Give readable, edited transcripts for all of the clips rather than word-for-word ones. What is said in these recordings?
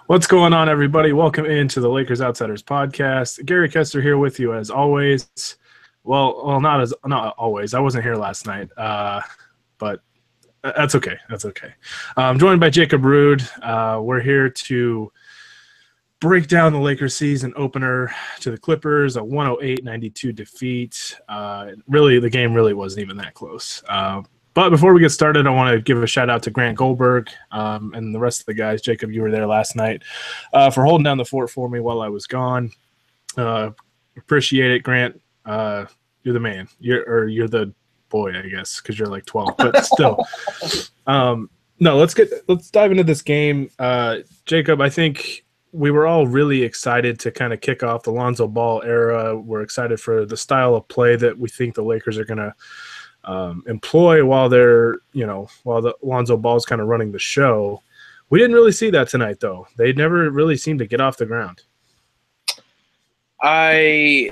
What's going on, everybody? Welcome into the Lakers Outsiders podcast. Gary Kester here with you as always. Well, not always. I wasn't here last night, but that's okay. That's okay. I'm joined by Jacob Rude. We're here to break down the Lakers season opener to the Clippers, a 108-92 defeat. Really, the game really wasn't even that close. But before we get started, I want to give a shout out to Grant Goldberg and the rest of the guys. Jacob, you were there last night for holding down the fort for me while I was gone. Appreciate it, Grant. You're the man. You're the boy, I guess, because you're like 12, but still. No, let's dive into this game. Jacob, I think we were all really excited to kind of kick off the Lonzo Ball era. We're excited for the style of play that we think the Lakers are going to employ while the Lonzo Ball is kind of running the show. We didn't really see that tonight, though. They never really seemed to get off the ground. I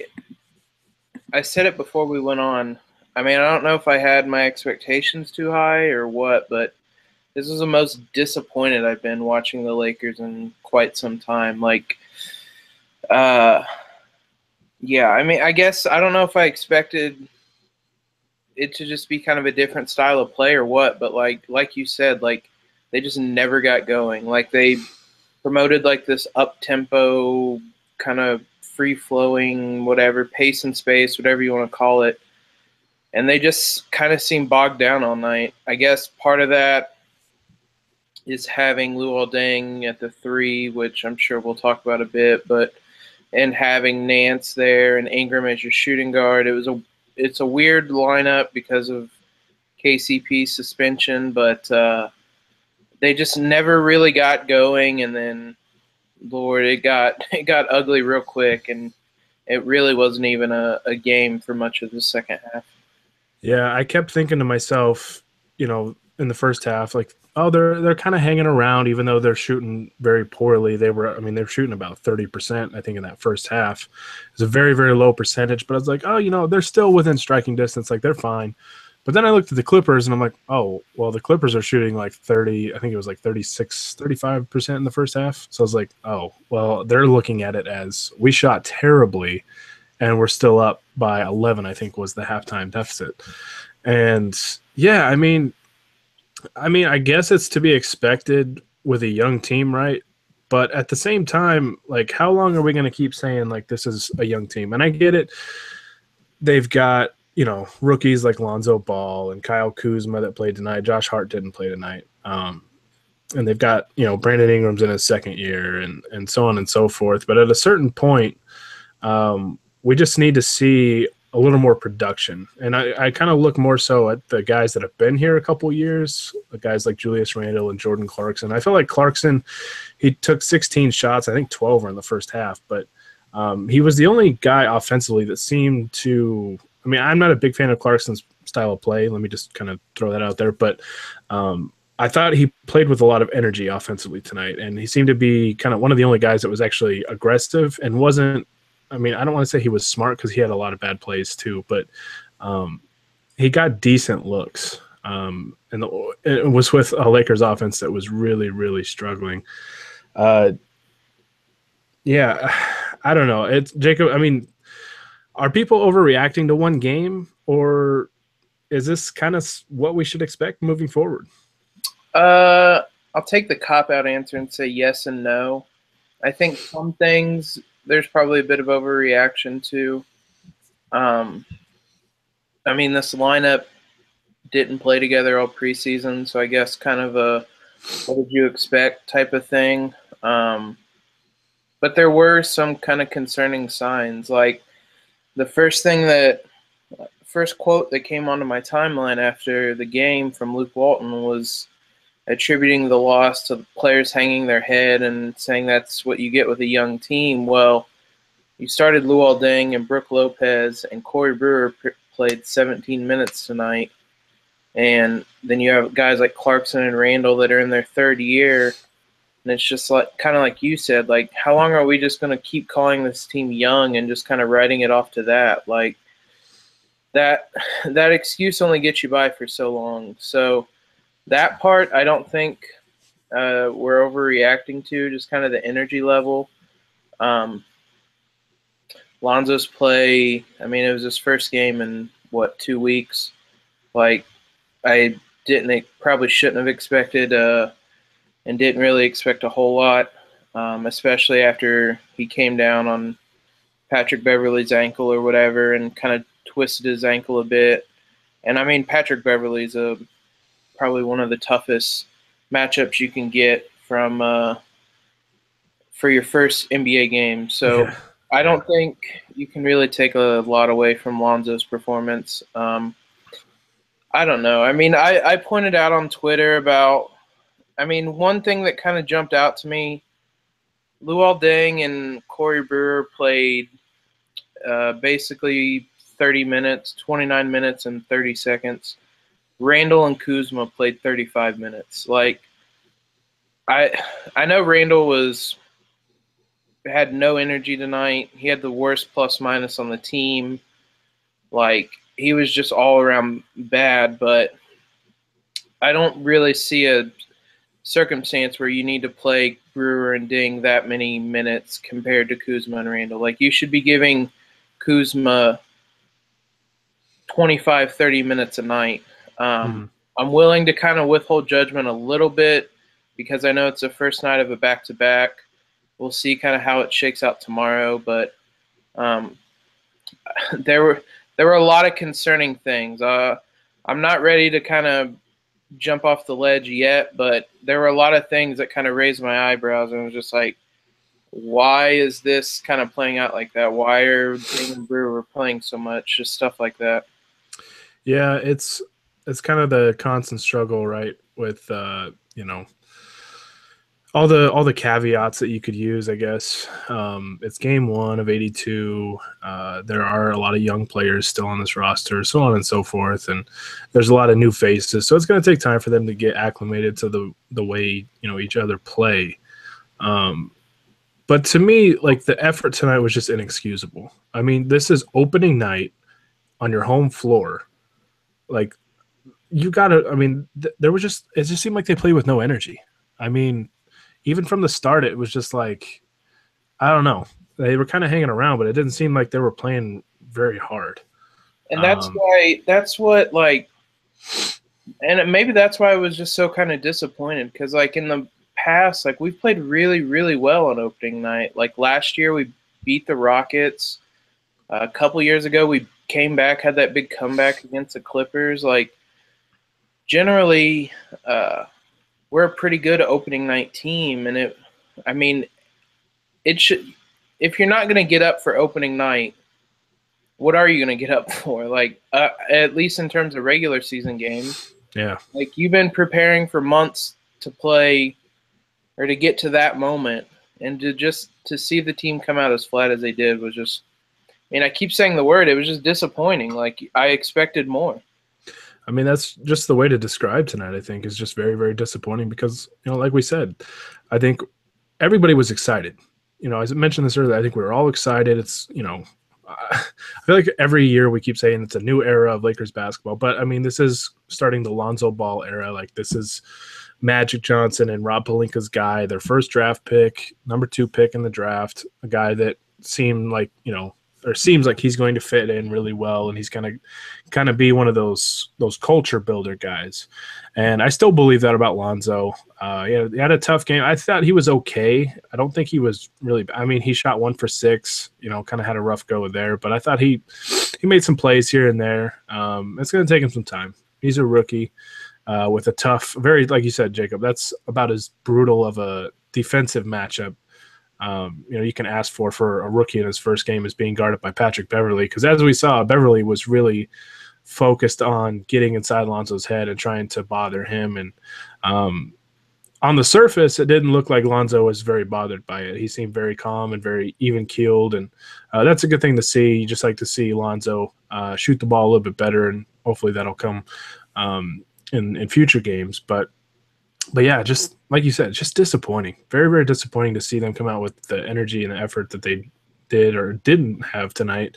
said it before we went on. I mean, I don't know if I had my expectations too high or what, but this is the most disappointed I've been watching the Lakers in quite some time. Yeah, I mean, I guess I don't know if I expected it to just be kind of a different style of play or what, but like you said, they just never got going. Like they promoted like this up-tempo kind of free-flowing, whatever, pace and space, whatever you want to call it. And they just kind of seemed bogged down all night. I guess part of that is having Luol Deng at the 3, which I'm sure we'll talk about a bit, and having Nance there and Ingram as your shooting guard. It's a weird lineup because of KCP's suspension, but they just never really got going. And then, Lord, it got ugly real quick, and it really wasn't even a game for much of the second half. Yeah, I kept thinking to myself, in the first half, like, oh, they're kind of hanging around, even though they're shooting very poorly. They're shooting about 30%, I think, in that first half. It's a very, very low percentage, but I was like, oh, they're still within striking distance, like they're fine. But then I looked at the Clippers and I'm like, oh, well, the Clippers are shooting like 30, I think it was like 36, 35% in the first half. So I was like, oh, well, they're looking at it as we shot terribly and we're still up by 11, I think was the halftime deficit. And yeah, I mean, I guess it's to be expected with a young team, right? But at the same time, like, how long are we going to keep saying, like, this is a young team? And I get it. They've got, rookies like Lonzo Ball and Kyle Kuzma that played tonight. Josh Hart didn't play tonight. And they've got, Brandon Ingram's in his second year and so on and so forth. But at a certain point, we just need to see a little more production. And I kind of look more so at the guys that have been here a couple years, the guys like Julius Randle and Jordan Clarkson. I feel like Clarkson, he took 16 shots. I think 12 were in the first half, but he was the only guy offensively that seemed to – I mean, I'm not a big fan of Clarkson's style of play. Let me just kind of throw that out there. But I thought he played with a lot of energy offensively tonight, and he seemed to be kind of one of the only guys that was actually aggressive and wasn't – I mean, I don't want to say he was smart because he had a lot of bad plays too, but he got decent looks. And it was with a Lakers offense that was really, really struggling. Yeah, I don't know. It's Jacob. I mean, are people overreacting to one game, or is this kind of what we should expect moving forward? I'll take the cop-out answer and say yes and no. I think some things there's probably a bit of overreaction to. I mean, this lineup didn't play together all preseason, so I guess kind of a what did you expect type of thing. But there were some kind of concerning signs. Like the first quote that came onto my timeline after the game from Luke Walton was attributing the loss to the players hanging their head and saying that's what you get with a young team. Well, you started Luol Deng and Brook Lopez, and Corey Brewer played 17 minutes tonight. And then you have guys like Clarkson and Randall that are in their third year. And it's just like kind of like you said, like, how long are we just going to keep calling this team young and just kind of writing it off to that? Like, that excuse only gets you by for so long. So that part, I don't think we're overreacting to, just kind of the energy level. Um, Lonzo's play, I mean, it was his first game in, 2 weeks? Like, I probably shouldn't have expected and didn't really expect a whole lot, especially after he came down on Patrick Beverley's ankle or whatever and kind of twisted his ankle a bit. And I mean, Patrick Beverley's probably one of the toughest matchups you can get from for your first NBA game. So Yeah. I don't think you can really take a lot away from Lonzo's performance. I don't know. I mean, I pointed out on Twitter about, I mean, one thing that kind of jumped out to me, Luol Deng and Corey Brewer played basically 30 minutes, 29 minutes, and 30 seconds. Randall and Kuzma played 35 minutes. Like, I know Randall had no energy tonight. He had the worst plus minus on the team. Like, he was just all around bad, but I don't really see a circumstance where you need to play Brewer and Ding that many minutes compared to Kuzma and Randall. Like, you should be giving Kuzma 25, 30 minutes a night. Mhm. I'm willing to kind of withhold judgment a little bit because I know it's the first night of a back-to-back. We'll see kind of how it shakes out tomorrow, but there were a lot of concerning things. I'm not ready to kind of jump off the ledge yet, but there were a lot of things that kind of raised my eyebrows, and I was just like, why is this kind of playing out like that? Why are Ding and Brewer playing so much? Just stuff like that. Yeah, it's kind of the constant struggle, right? With all the caveats that you could use, I guess. It's game one of 82. There are a lot of young players still on this roster, so on and so forth, and there's a lot of new faces. So it's going to take time for them to get acclimated to the way each other play. But to me, like, the effort tonight was just inexcusable. I mean, this is opening night on your home floor. Like, you got to. I mean, there was it just seemed like they played with no energy. I mean, even from the start, it was just like, I don't know. They were kind of hanging around, but it didn't seem like they were playing very hard. And Um, that's what, like, and maybe that's why I was just so kind of disappointed because, like, in the past, like, we've played really, really well on opening night. Like, last year, we beat the Rockets. A couple years ago, we came back, had that big comeback against the Clippers. Like, generally, we're a pretty good opening night team, and I mean, it should. If you're not going to get up for opening night, what are you going to get up for? Like, at least in terms of regular season games, yeah. like, you've been preparing for months to play or to get to that moment, and to see the team come out as flat as they did was just. I mean, I keep saying the word. It was just disappointing. Like, I expected more. I mean, that's just the way to describe tonight, I think, is just very, very disappointing because, like we said, I think everybody was excited. As I mentioned this earlier, I think we were all excited. It's, I feel like every year we keep saying it's a new era of Lakers basketball, but I mean, this is starting the Lonzo Ball era. Like, this is Magic Johnson and Rob Pelinka's guy, their first draft pick, number 2 pick in the draft, a guy that seemed like, or seems like he's going to fit in really well, and he's going to kind of be one of those culture builder guys. And I still believe that about Lonzo. He had a tough game. I thought he was okay. I don't think he was really. I mean, he shot 1 for 6. Kind of had a rough go there, but I thought he made some plays here and there. It's going to take him some time. He's a rookie with a tough, very, like you said, Jacob. That's about as brutal of a defensive matchup you can ask for a rookie in his first game is being guarded by Patrick Beverley. Because as we saw, Beverley was really focused on getting inside Lonzo's head and trying to bother him. And on the surface, it didn't look like Lonzo was very bothered by it. He seemed very calm and very even-keeled. And that's a good thing to see. You just like to see Lonzo shoot the ball a little bit better, and hopefully that'll come in future games. But yeah, just like you said, just disappointing. Very, very disappointing to see them come out with the energy and the effort that they did or didn't have tonight.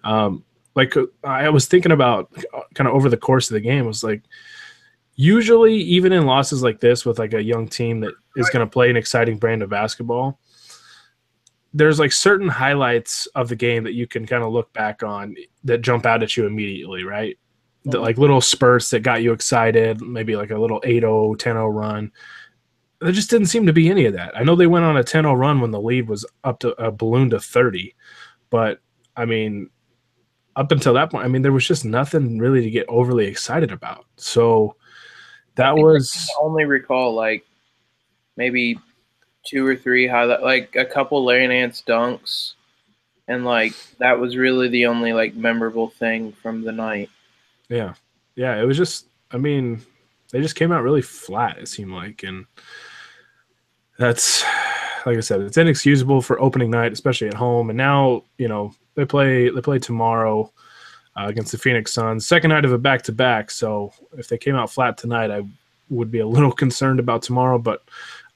Like, I was thinking about kind of over the course of the game, was like, usually even in losses like this with like a young team that is going to play an exciting brand of basketball, there's like certain highlights of the game that you can kind of look back on that jump out at you immediately, right? The, like little spurts that got you excited, maybe like a little 8-0, 10-0 run. There just didn't seem to be any of that. I know they went on a 10-0 run when the lead was up to a balloon to 30, but I mean, up until that point, I mean, there was just nothing really to get overly excited about. So I that think I can was, only recall like maybe two or three highlight, like a couple Larry Nance dunks, and like that was really the only like memorable thing from the night. yeah, yeah, it was just, I mean, they just came out really flat, it seemed like. And that's, like I said, it's inexcusable for opening night, especially at home. And now, they play tomorrow against the Phoenix Suns, second night of a back to back. So if they came out flat tonight, I would be a little concerned about tomorrow. But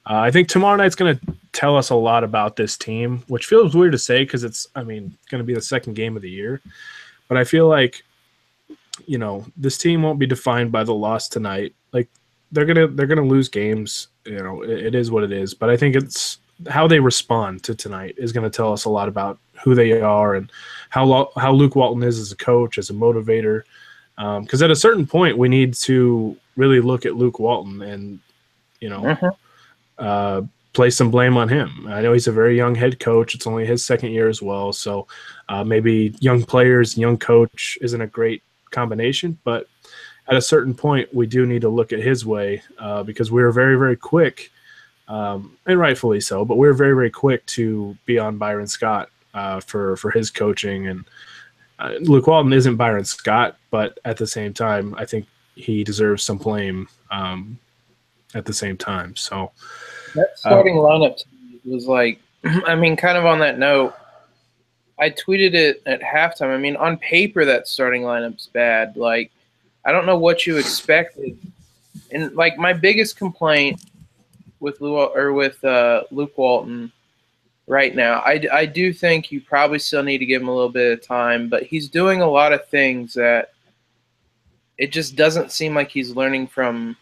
I think tomorrow night's going to tell us a lot about this team, which feels weird to say because it's, I mean, going to be the second game of the year. But I feel like, this team won't be defined by the loss tonight. Like they're gonna lose games. It is what it is. But I think it's how they respond to tonight is going to tell us a lot about who they are and how Luke Walton is as a coach, as a motivator. Because at a certain point, we need to really look at Luke Walton and you know place some blame on him. I know he's a very young head coach. It's only his second year as well. So maybe young players, young coach isn't a great combination. But at a certain point, we do need to look at his way because we were very, very quick, and rightfully so, but we were very, very quick to be on Byron Scott for his coaching. And Luke Walton isn't Byron Scott, but at the same time, I think he deserves some blame at the same time. So That starting lineup to me was like, I mean, kind of on that note, I tweeted it at halftime. I mean, on paper, that starting lineup's bad. Like, I don't know what you expected. And like, my biggest complaint with Luke Walton right now, I do think you probably still need to give him a little bit of time, but he's doing a lot of things that it just doesn't seem like he's learning from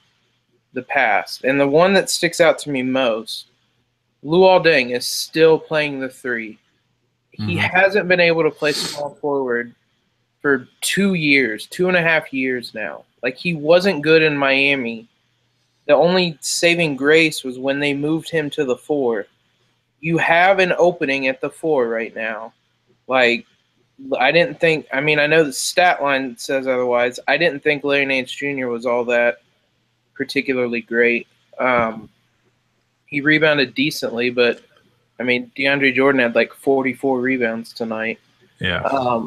the past. And the one that sticks out to me most, Luol is still playing the three. He hasn't been able to play small forward for 2 years, 2.5 years now. Like, he wasn't good in Miami. The only saving grace was when they moved him to the 4. You have an opening at the 4 right now. Like, I didn't think – I mean, I know the stat line says otherwise. I didn't think Larry Nance Jr. was all that particularly great. He rebounded decently, but, I mean, DeAndre Jordan had like 44 rebounds tonight. yeah.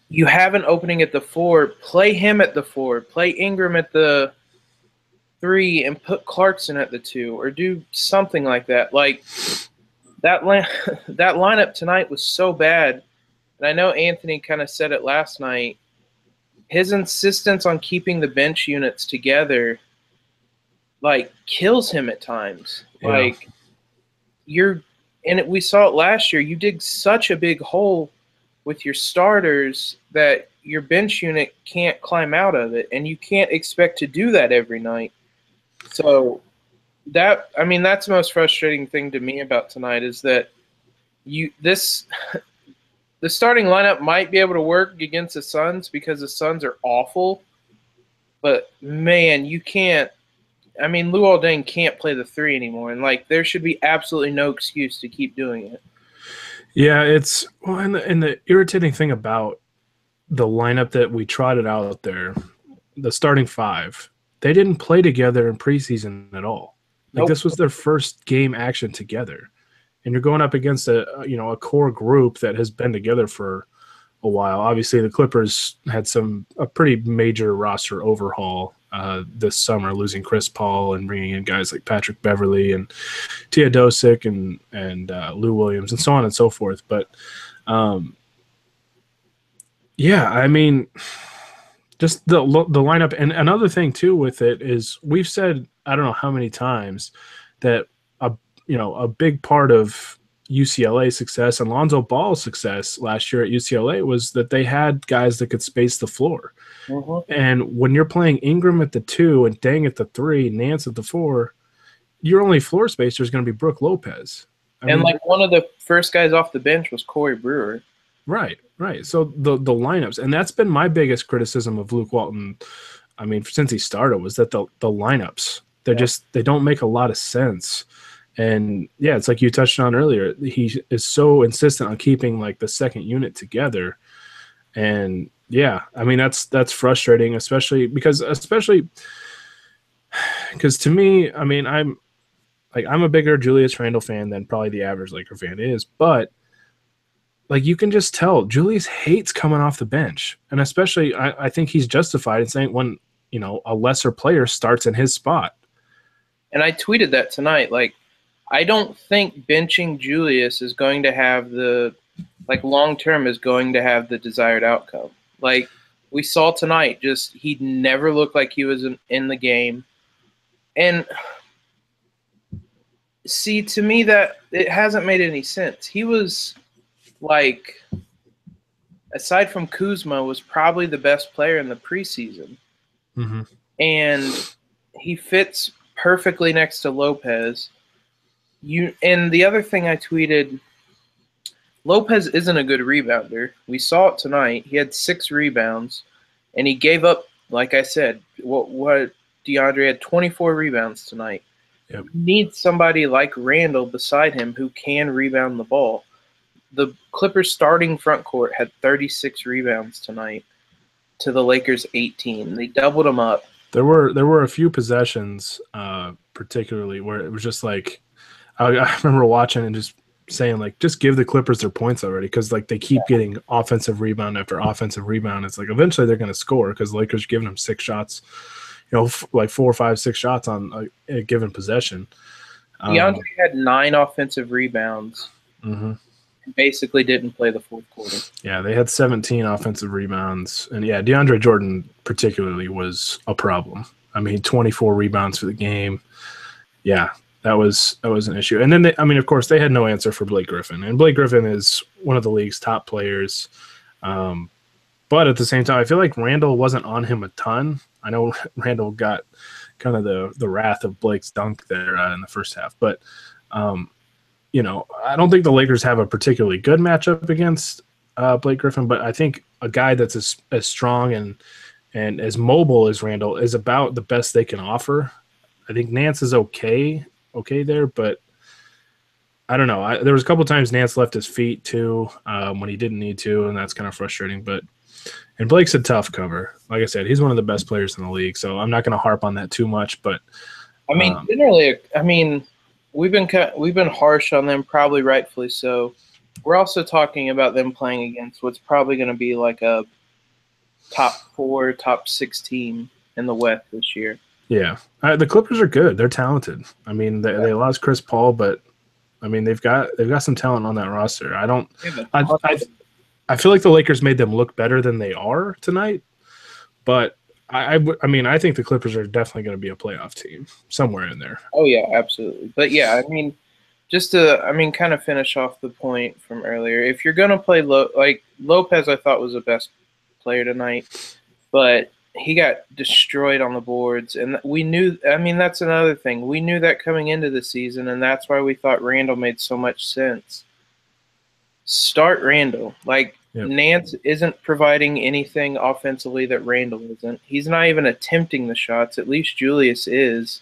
You have an opening at the 4. Play him at the 4. Play Ingram at the 3 and put Clarkson at the 2 or do something like that. Like, that lineup tonight was so bad. And I know Anthony kind of said it last night. His insistence on keeping the bench units together, like, kills him at times. Yeah. Like, we saw it last year. You dig such a big hole with your starters that your bench unit can't climb out of it, and you can't expect to do that every night. So that's the most frustrating thing to me about tonight is that the starting lineup might be able to work against the Suns because the Suns are awful, but man, you can't. I mean, Luol can't play the 3 anymore, and like there should be absolutely no excuse to keep doing it. Yeah, and the irritating thing about the lineup that we trotted out there, the starting 5, they didn't play together in preseason at all. Like Nope. This was their first game action together, and you're going up against a core group that has been together for a while. Obviously, the Clippers had a pretty major roster overhaul this summer, losing Chris Paul and bringing in guys like Patrick Beverley and Teodosic and Lou Williams and so on and so forth. But yeah, I mean, just the lineup. And another thing too with it is we've said I don't know how many times that a big part of UCLA success and Lonzo Ball's success last year at UCLA was that they had guys that could space the floor. Mm-hmm. And when you're playing Ingram at the 2 and Deng at the 3, Nance at the 4, your only floor spacer is going to be Brook Lopez. I And mean, like one of the first guys off the bench was Corey Brewer. right. So the lineups, and that's been my biggest criticism of Luke Walton. I mean, since he started, was that the lineups they don't make a lot of sense. And yeah, it's like you touched on earlier. He is so insistent on keeping like the second unit together, and yeah, I mean that's frustrating, especially because to me, I mean I'm a bigger Julius Randle fan than probably the average Laker fan is, but like you can just tell Julius hates coming off the bench, and especially I think he's justified in saying when a lesser player starts in his spot. And I tweeted that tonight. Like, I don't think benching Julius is going to have the long term is going to have the desired outcome. Like we saw tonight, just he never looked like he was in the game. And see, to me, that it hasn't made any sense. He was like, aside from Kuzma, was probably the best player in the preseason. Mm-hmm. And he fits perfectly next to Lopez. And the other thing I tweeted, Lopez isn't a good rebounder. We saw it tonight. He had 6 rebounds, and he gave up, like I said, what DeAndre had 24 rebounds tonight. Yep. You need somebody like Randall beside him who can rebound the ball. The Clippers starting front court had 36 rebounds tonight to the Lakers 18. They doubled them up. There were a few possessions, particularly where it was just like I remember watching and just saying like, just give the Clippers their points already, because like they keep getting offensive rebound after offensive rebound. It's like eventually they're going to score because the Lakers are giving them 6 shots, like 4, 5, 6 shots on a given possession. DeAndre had 9 offensive rebounds. Mm-hmm. Basically didn't play the fourth quarter. Yeah, they had 17 offensive rebounds. And yeah, DeAndre Jordan particularly was a problem. I mean, 24 rebounds for the game. Yeah, that was an issue. And then, of course, they had no answer for Blake Griffin. And Blake Griffin is one of the league's top players. But at the same time, I feel like Randall wasn't on him a ton. I know Randall got kind of the wrath of Blake's dunk there in the first half. But I don't think the Lakers have a particularly good matchup against Blake Griffin, but I think a guy that's as strong and as mobile as Randall is about the best they can offer. I think Nance is okay there, but I don't know. There was a couple times Nance left his feet too when he didn't need to, and that's kind of frustrating. And Blake's a tough cover. Like I said, he's one of the best players in the league, so I'm not going to harp on that too much. But I mean, generally, we've been harsh on them, probably rightfully so. We're also talking about them playing against what's probably going to be like a top 4, top 6 team in the West this year. Yeah, the Clippers are good. They're talented. I mean, they lost Chris Paul, but I mean they've got some talent on that roster. I feel like the Lakers made them look better than they are tonight, but I think the Clippers are definitely going to be a playoff team somewhere in there. Oh yeah, absolutely. But yeah, just to kind of finish off the point from earlier, if you're going to play Lopez, I thought was the best player tonight, but he got destroyed on the boards, and we knew. That's another thing. We knew that coming into the season, and that's why we thought Randall made so much sense. Start Randall. Yep. Nance isn't providing anything offensively that Randall isn't. He's not even attempting the shots. At least Julius is.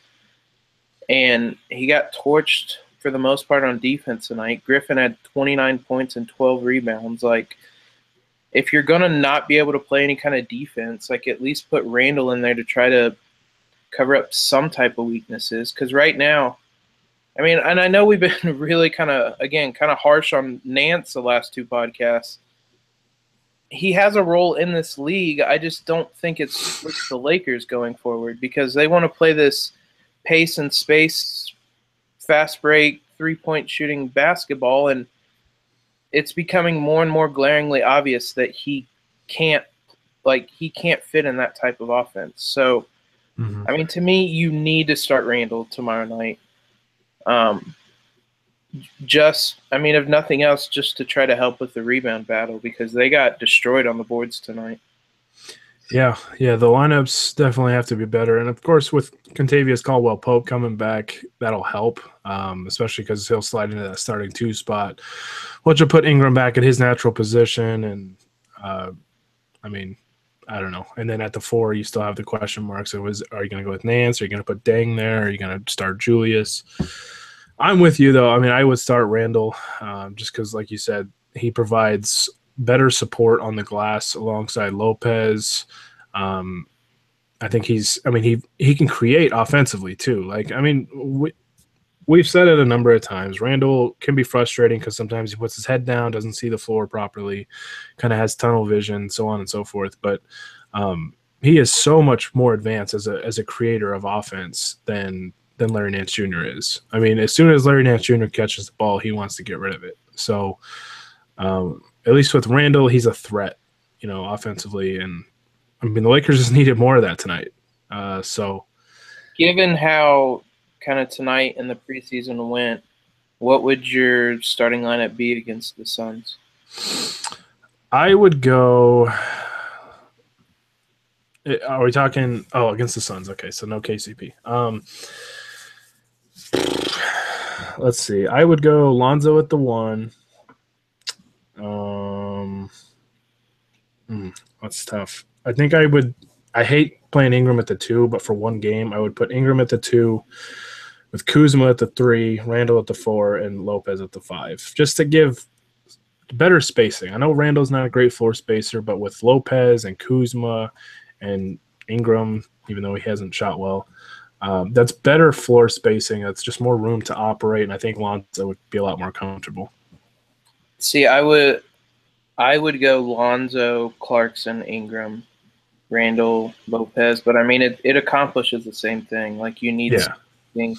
And he got torched for the most part on defense tonight. Griffin had 29 points and 12 rebounds. If you're going to not be able to play any kind of defense, at least put Randall in there to try to cover up some type of weaknesses. Because right now, and I know we've been really kind of harsh on Nance the last 2 podcasts. He has a role in this league. I just don't think it's with the Lakers going forward, because they want to play this pace and space, fast break, 3-point shooting basketball, and it's becoming more and more glaringly obvious that he can't fit in that type of offense. So, to me, you need to start Randall tomorrow night. just, I mean, if nothing else, just to try to help with the rebound battle because they got destroyed on the boards tonight. Yeah, yeah, the lineups definitely have to be better, and of course, with Contavious Caldwell Pope coming back, that'll help, especially because he'll slide into that starting two spot, which will put Ingram back at his natural position. And uh, I mean, I don't know. And then at the four, you still have the question marks. Are you going to go with Nance? Are you going to put Deng there? Are you going to start Julius? I'm with you though. I mean, I would start Randall, just because, like you said, he provides better support on the glass alongside Lopez. Um, I think I mean, he can create offensively too. Like, I mean, we've said it a number of times. Randall can be frustrating because sometimes he puts his head down, doesn't see the floor properly, kind of has tunnel vision, so on and so forth. But he is so much more advanced as a creator of offense than Larry Nance Jr. is. I mean, as soon as Larry Nance Jr. catches the ball, he wants to get rid of it. So at least with Randall, he's a threat, offensively. And I mean, the Lakers just needed more of that tonight. So Given how kind of tonight and the preseason went, what would your starting lineup be against the Suns? I would go. Are we talking? Oh, against the Suns. Okay, so no KCP. Let's see. I would go Lonzo at the 1. That's tough. I think I would. I hate playing Ingram at the 2, but for one game, I would put Ingram at the 2, with Kuzma at the 3, Randall at the 4, and Lopez at the 5, just to give better spacing. I know Randall's not a great floor spacer, but with Lopez and Kuzma and Ingram, even though he hasn't shot well, that's better floor spacing. That's just more room to operate, and I think Lonzo would be a lot more comfortable. See, I would go Lonzo, Clarkson, Ingram, Randall, Lopez, but I mean it accomplishes the same thing. Like you need something.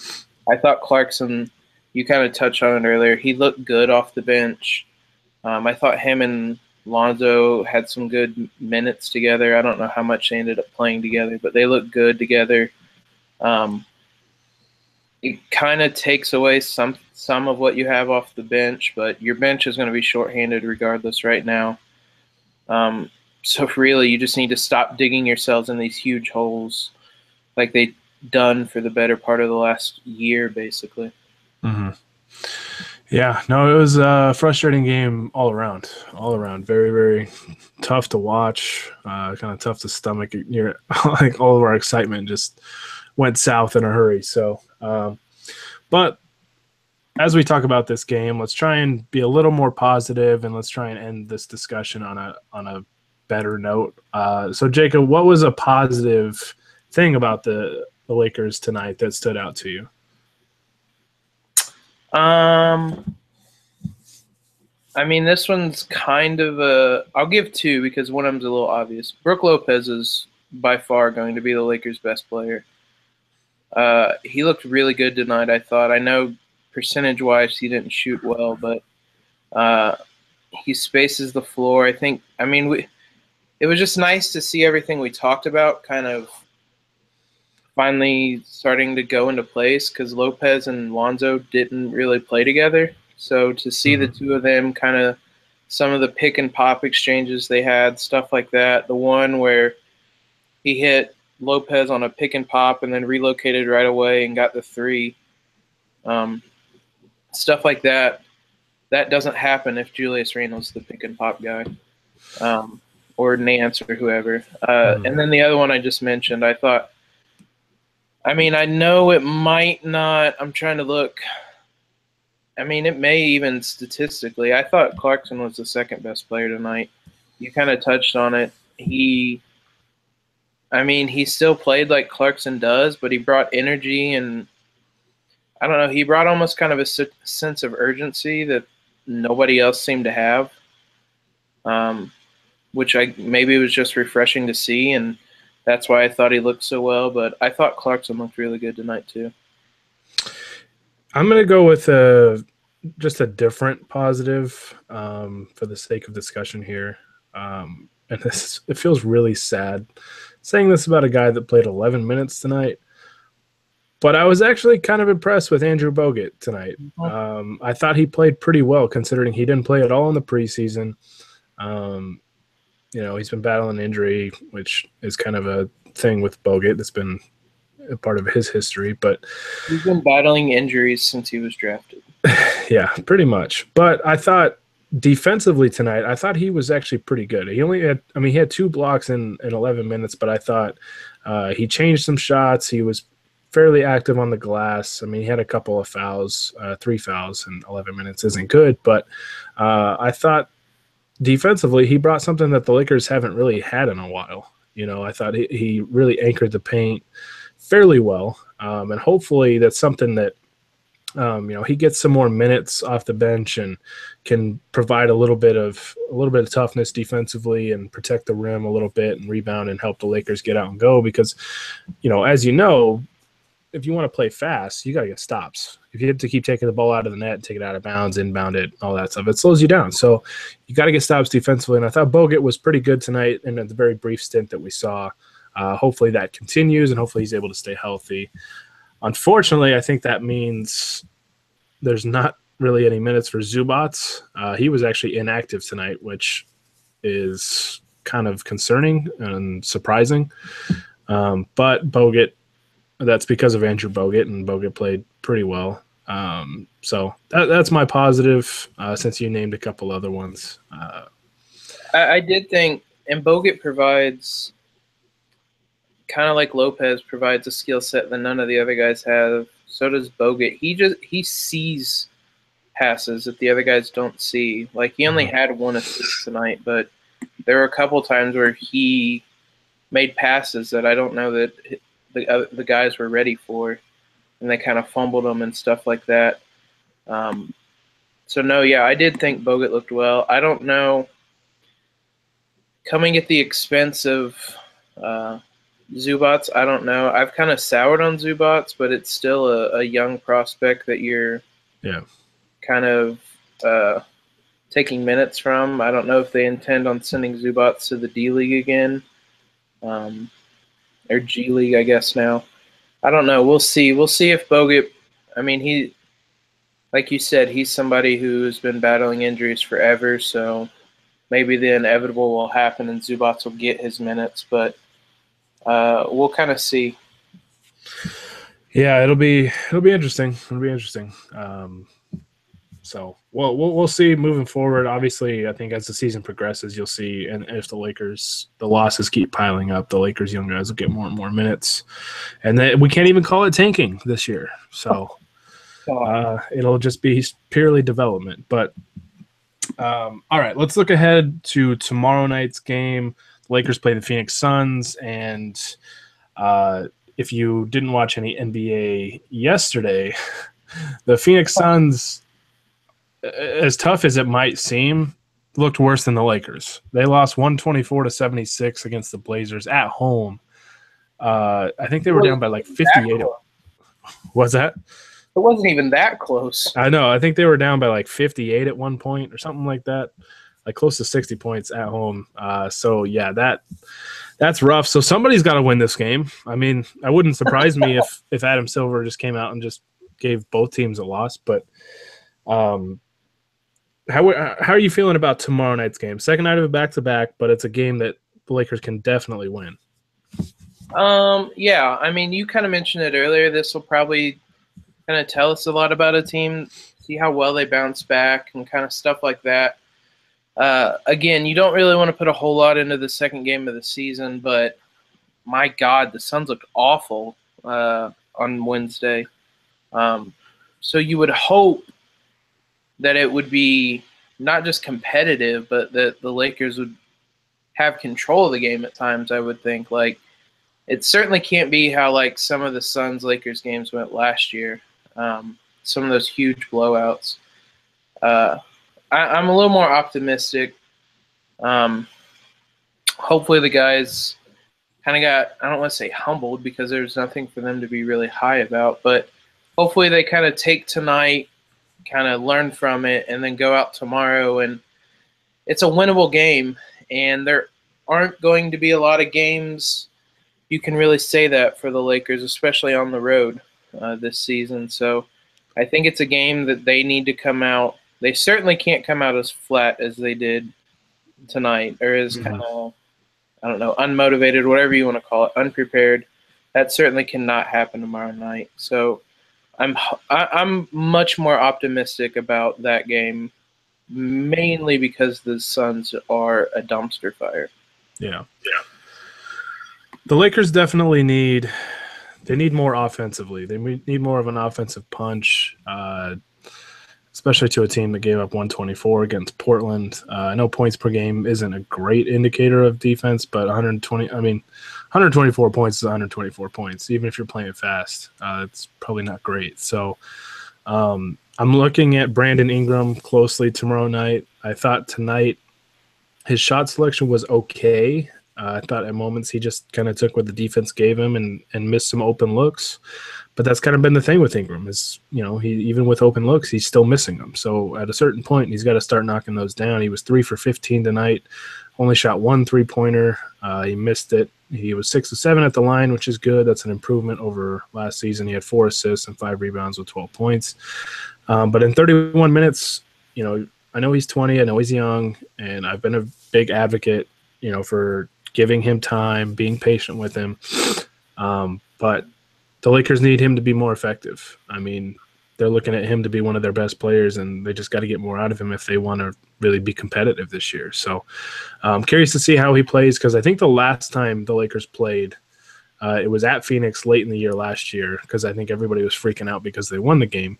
I thought Clarkson, you kind of touched on it earlier. He looked good off the bench. I thought him and Lonzo had some good minutes together. I don't know how much they ended up playing together, but they looked good together. It kind of takes away some of what you have off the bench, but your bench is going to be shorthanded regardless right now. So really, you just need to stop digging yourselves in these huge holes like they done for the better part of the last year, basically. Mm-hmm. Yeah, no, it was a frustrating game all around. All around, very, very tough to watch. Kind of tough to stomach. Like all of our excitement just went south in a hurry. So, but as we talk about this game, let's try and be a little more positive, and let's try and end this discussion on a better note. So, Jacob, what was a positive thing about the Lakers tonight that stood out to you? I mean, this one's kind of I'll give two because one of them's a little obvious. Brook Lopez is by far going to be the Lakers' best player. He looked really good tonight, I thought. I know percentage-wise he didn't shoot well, but he spaces the floor. It was just nice to see everything we talked about kind of finally starting to go into place because Lopez and Lonzo didn't really play together. So to see the two of them kind of some of the pick and pop exchanges they had, stuff like that. The one where he hit Lopez on a pick and pop and then relocated right away and got the 3. Stuff like that. That doesn't happen if Julius Randle's the pick and pop guy, or Nance or whoever. And then the other one I just mentioned, I thought. I mean, I know it might not. I'm trying to look. I mean, it may even statistically. I thought Clarkson was the second best player tonight. You kind of touched on it. He still played like Clarkson does, but he brought energy and I don't know. He brought almost kind of a sense of urgency that nobody else seemed to have, which maybe was just refreshing to see, and that's why I thought he looked so well. But I thought Clarkson looked really good tonight too. I'm going to go with just a different positive for the sake of discussion here. And it feels really sad saying this about a guy that played 11 minutes tonight. But I was actually kind of impressed with Andrew Bogut tonight. I thought he played pretty well considering he didn't play at all in the preseason. Um, he's been battling injury, which is kind of a thing with Bogut. That's been a part of his history. But He's been battling injuries since he was drafted. yeah, pretty much. But I thought defensively tonight, I thought he was actually pretty good. He had 2 blocks in 11 minutes, but I thought he changed some shots. He was fairly active on the glass. I mean, he had a couple of fouls, 3 fouls in 11 minutes isn't good, but I thought defensively he brought something that the Lakers haven't really had in a while. I thought he really anchored the paint fairly well, and hopefully that's something that he gets some more minutes off the bench and can provide a little bit of toughness defensively and protect the rim a little bit and rebound and help the Lakers get out and go. Because, as you know, if you want to play fast, you got to get stops. If you have to keep taking the ball out of the net, take it out of bounds, inbound it, all that stuff, it slows you down. So you got to get stops defensively. And I thought Bogut was pretty good tonight in the very brief stint that we saw. Hopefully that continues, and hopefully he's able to stay healthy. Unfortunately, I think that means there's not really any minutes for Zubats. He was actually inactive tonight, which is kind of concerning and surprising. But Bogut, that's because of Andrew Bogut, and Bogut played pretty well. So that's my positive, since you named a couple other ones. I did think, and Bogut provides, kind of like Lopez provides, a skill set that none of the other guys have. So does Bogut. He sees passes that the other guys don't see. Like, he only had 1 assist tonight, but there were a couple times where he made passes that I don't know that the guys were ready for, and they kind of fumbled them and stuff like that. So no, yeah, I did think Bogut looked well. I don't know, coming at the expense of Zubats, I don't know. I've kind of soured on Zubats, but it's still a young prospect that you're kind of taking minutes from. I don't know if they intend on sending Zubats to the D League again, or G League, I guess now. I don't know. We'll see. We'll see if Bogut. I mean, he, like you said, he's somebody who's been battling injuries forever. So maybe the inevitable will happen and Zubats will get his minutes, but we'll kind of see. Yeah, it'll be interesting. It'll be interesting. So we'll see moving forward. Obviously, I think as the season progresses, you'll see, and if the losses keep piling up, the Lakers young guys will get more and more minutes, and then we can't even call it tanking this year. So it'll just be purely development. But all right, let's look ahead to tomorrow night's game. The Lakers play the Phoenix Suns, and if you didn't watch any NBA yesterday, the Phoenix Suns, as tough as it might seem, looked worse than the Lakers. They lost 124-76 against the Blazers at home. I think they were down by like 58. Was that? It wasn't even that close. I know. I think they were down by like 58 at one point or something like that, like close to 60 points at home. So yeah, that's rough. So somebody's got to win this game. I mean, I wouldn't surprise me if Adam Silver just came out and just gave both teams a loss. But how are you feeling about tomorrow night's game? Second night of a back-to-back, but it's a game that the Lakers can definitely win. Yeah, I mean, you kind of mentioned it earlier. This will probably kind of tell us a lot about a team, see how well they bounce back and kind of stuff like that. Again, you don't really want to put a whole lot into the second game of the season, but my God, the Suns looked awful on Wednesday. So you would hope that it would be not just competitive, but that the Lakers would have control of the game at times, I would think. Like, it certainly can't be how, like, some of the Suns-Lakers games went last year, some of those huge blowouts. I'm a little more optimistic. Hopefully the guys kind of got, I don't want to say humbled because there's nothing for them to be really high about, but hopefully they kind of take tonight, kind of learn from it, and then go out tomorrow. And it's a winnable game, and there aren't going to be a lot of games you can really say that for the Lakers, especially on the road. this season. So I think it's a game that they need to come out. They certainly can't come out as flat as they did tonight, or as kind of, I don't know, unmotivated, whatever you want to call it, unprepared. That certainly cannot happen tomorrow night. So I'm much more optimistic about that game, mainly because the Suns are a dumpster fire. Yeah. The Lakers definitely need more offensively. They need more of an offensive punch, especially to a team that gave up 124 against Portland. I know points per game isn't a great indicator of defense, but 124 points is 124 points. Even if you're playing fast, it's probably not great. So I'm looking at Brandon Ingram closely tomorrow night. I thought tonight his shot selection was okay. I thought at moments he just kind of took what the defense gave him and missed some open looks. But that's kind of been the thing with Ingram is, he even with open looks, he's still missing them. So at a certain point, he's got to start knocking those down. He was 3 for 15 tonight, only shot 1 3-pointer. He missed it. He was 6 of 7 at the line, which is good. That's an improvement over last season. He had 4 assists and 5 rebounds with 12 points. But in 31 minutes, I know he's 20. I know he's young, and I've been a big advocate, for giving him time, being patient with him. But the Lakers need him to be more effective. I mean, they're looking at him to be one of their best players, and they just got to get more out of him if they want to really be competitive this year. So I'm curious to see how he plays, because I think the last time the Lakers played, it was at Phoenix late in the year last year, because I think everybody was freaking out because they won the game.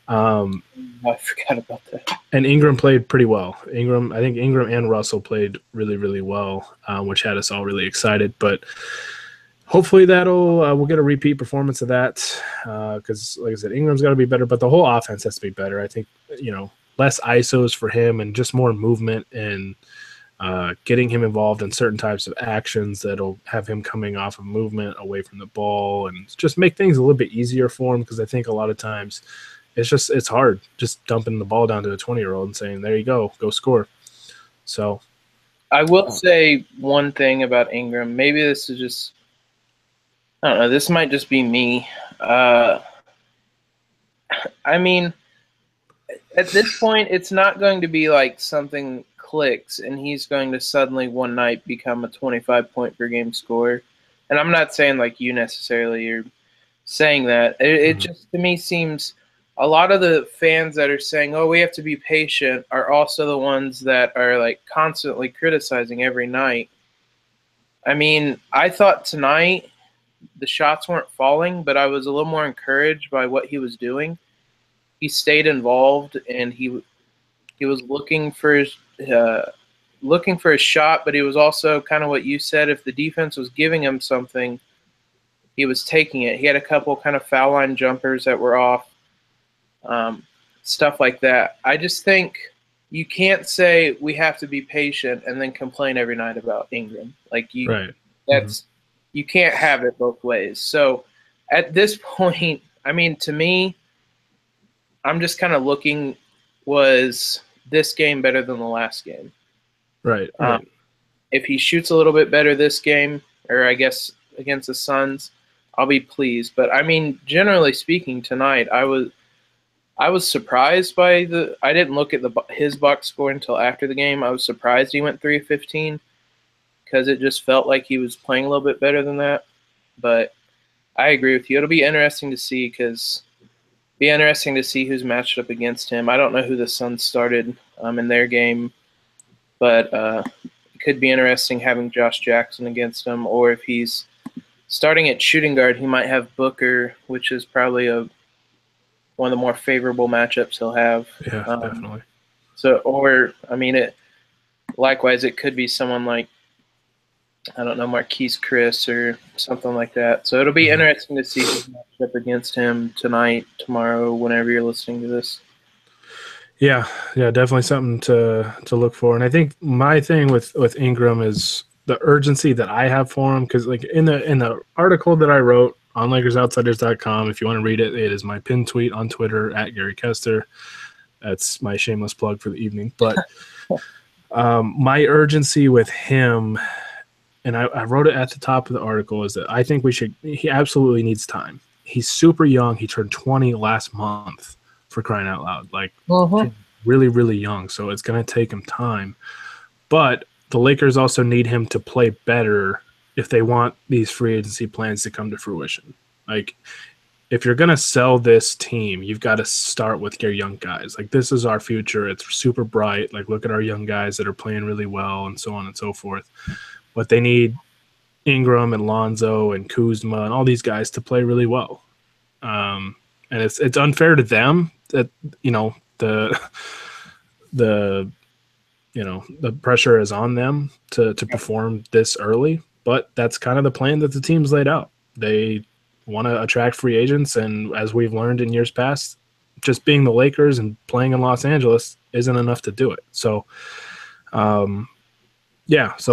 I forgot about that. And Ingram played pretty well. I think Ingram and Russell played really, really well, which had us all really excited. But hopefully we'll get a repeat performance of that, because, like I said, Ingram's got to be better, but the whole offense has to be better. I think, less ISOs for him and just more movement and getting him involved in certain types of actions that'll have him coming off of movement away from the ball and just make things a little bit easier for him, because I think a lot of times it's hard just dumping the ball down to a 20-year-old and saying, there you go score. So I will say one thing about Ingram. Maybe this is just, I don't know, this might just be me. I mean, at this point, it's not going to be like something clicks and he's going to suddenly one night become a 25-point per game scorer. And I'm not saying like you necessarily are saying that. It just, to me, seems a lot of the fans that are saying, oh, we have to be patient, are also the ones that are like constantly criticizing every night. I mean, I thought tonight the shots weren't falling, but I was a little more encouraged by what he was doing. He stayed involved, and he was looking for his shot, but he was also kind of what you said. If the defense was giving him something, he was taking it. He had a couple kind of foul line jumpers that were off, stuff like that. I just think you can't say we have to be patient and then complain every night about Ingram. Like you can't have it both ways. So at this point, I mean, to me, I'm just kind of looking, was this game better than the last game? Right. If he shoots a little bit better this game, or I guess against the Suns, I'll be pleased. But I mean, generally speaking, tonight I was surprised by I didn't look at his box score until after the game. I was surprised he went 3 of 15 because it just felt like he was playing a little bit better than that. But I agree with you. It'll be interesting to see who's matched up against him. I don't know who the Suns started in their game, but it could be interesting having Josh Jackson against him, or if he's starting at shooting guard, he might have Booker, which is probably one of the more favorable matchups he'll have. Yeah, definitely. So, or I mean, likewise, it could be someone like, I don't know, Marquise Chris or something like that. So it'll be interesting to see who's matched up against him tonight, tomorrow, whenever you're listening to this. Yeah, definitely something to look for. And I think my thing with Ingram is the urgency that I have for him, because like in the article that I wrote on LakersOutsiders.com, if you want to read it, it is my pinned tweet on Twitter at Gary Kester. That's my shameless plug for the evening. But my urgency with him, and I wrote it at the top of the article, is that I think he absolutely needs time. he's super young. He turned 20 last month, for crying out loud. Like, really, really young. So it's going to take him time. But the Lakers also need him to play better if they want these free agency plans to come to fruition. Like, if you're going to sell this team, you've got to start with your young guys. Like, this is our future. It's super bright. Like, look at our young guys that are playing really well and so on and so forth. But they need Ingram and Lonzo and Kuzma and all these guys to play really well. And it's unfair to them that, the pressure is on them to perform this early, but that's kind of the plan that the team's laid out. They want to attract free agents, and as we've learned in years past, just being the Lakers and playing in Los Angeles isn't enough to do it. So, so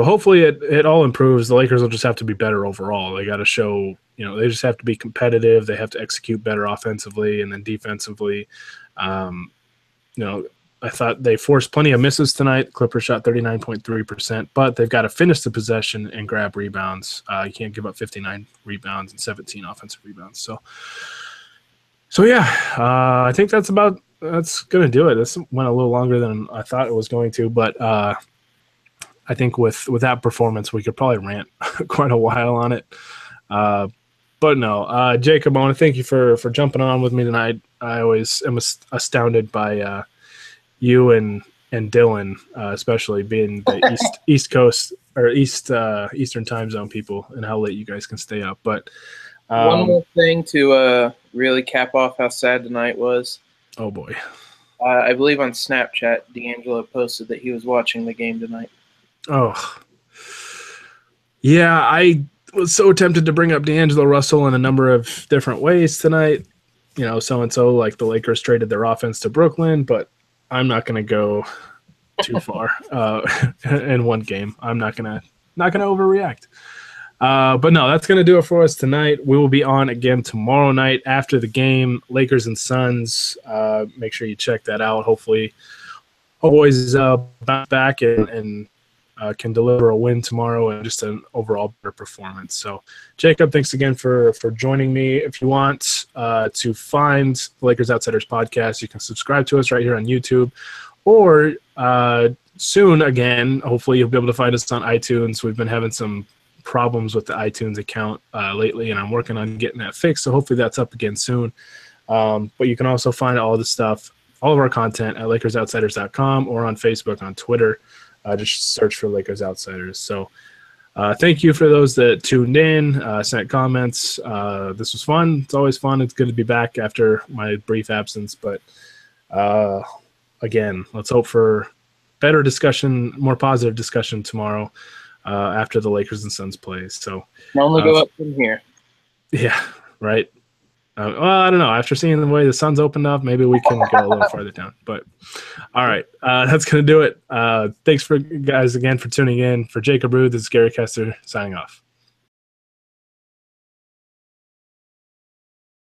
hopefully it all improves. The Lakers will just have to be better overall. They got to show, they just have to be competitive. They have to execute better offensively, and then defensively. I thought they forced plenty of misses tonight. Clippers shot 39.3%, but they've got to finish the possession and grab rebounds. You can't give up 59 rebounds and 17 offensive rebounds. So I think that's going to do it. This went a little longer than I thought it was going to, but I think with that performance, we could probably rant quite a while on it. But no, Jacob, I want to thank you for jumping on with me tonight. I always am astounded by you and Dylan, especially being the East Coast or Eastern time zone people, and how late you guys can stay up. But one more thing to really cap off how sad tonight was. Oh boy! I believe on Snapchat, D'Angelo posted that he was watching the game tonight. Oh, yeah, I was so tempted to bring up D'Angelo Russell in a number of different ways tonight. So-and-so, like the Lakers traded their offense to Brooklyn, but I'm not going to go too far in one game. I'm not going to overreact. But no, that's going to do it for us tonight. We will be on again tomorrow night after the game, Lakers and Suns. Make sure you check that out. Hopefully, boys bounce back and can deliver a win tomorrow and just an overall better performance. So, Jacob, thanks again for joining me. If you want to find the Lakers Outsiders podcast, you can subscribe to us right here on YouTube, or soon again, hopefully you'll be able to find us on iTunes. We've been having some problems with the iTunes account lately, and I'm working on getting that fixed. So hopefully that's up again soon. But you can also find all the stuff, all of our content at LakersOutsiders.com or on Facebook, on Twitter. Just search for Lakers Outsiders. So thank you for those that tuned in, sent comments. This was fun. It's always fun. It's good to be back after my brief absence. But again, let's hope for better discussion, more positive discussion tomorrow after the Lakers and Suns plays. So only go up from here. Yeah, right. Well, I don't know. After seeing the way the Suns opened up, maybe we can go a little farther down. But all right, that's going to do it. Thanks for guys again for tuning in. For Jacob Rude, this is Gary Kester signing off.